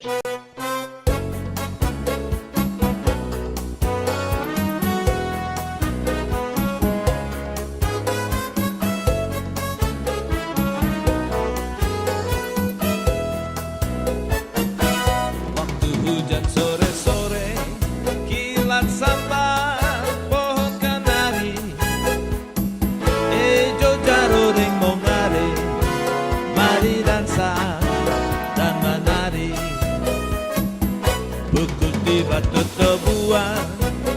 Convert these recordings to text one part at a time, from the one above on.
Waktu hujan sore-sore, kilat sambar pohon kanari, ejo jarodeng mongare, mari dansa dan menari. Pukul tiba tutubuan,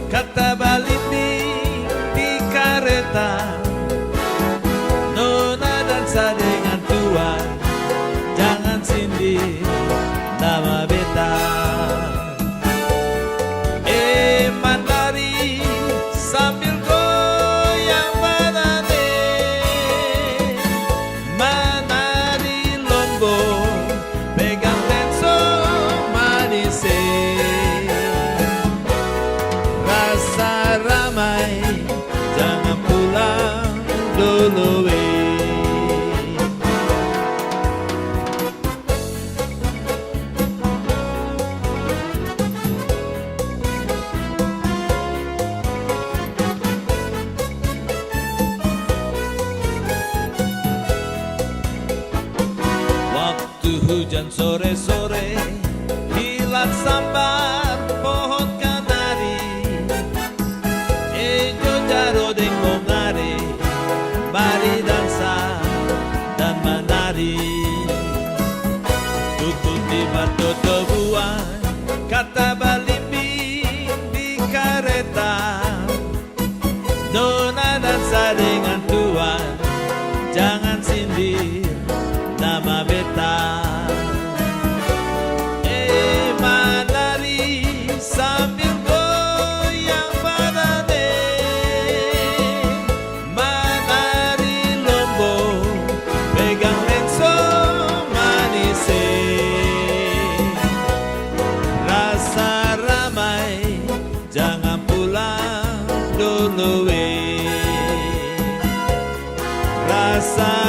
kata balimbing di kereta. Nona dansa dengan tuan, jangan sindir nama beta. Menari sambil goyang badannya, menari lombo pegang tenso manis. Rasa ramai, jangan pulang dulu. Waktu hujan sore-sore, kilat sambar pohon kanari, ejo jarodeng mongare, mari dansa dan menari. Pukul tiba tutubuan, kata balimbing di kereta. Nona dansa dengan tuan, jangan sindir nama beta. Menari sambil goyang badannya, menari lombo pegang lenso manis. Rasa ramai, jangan pulang dulu. Rasa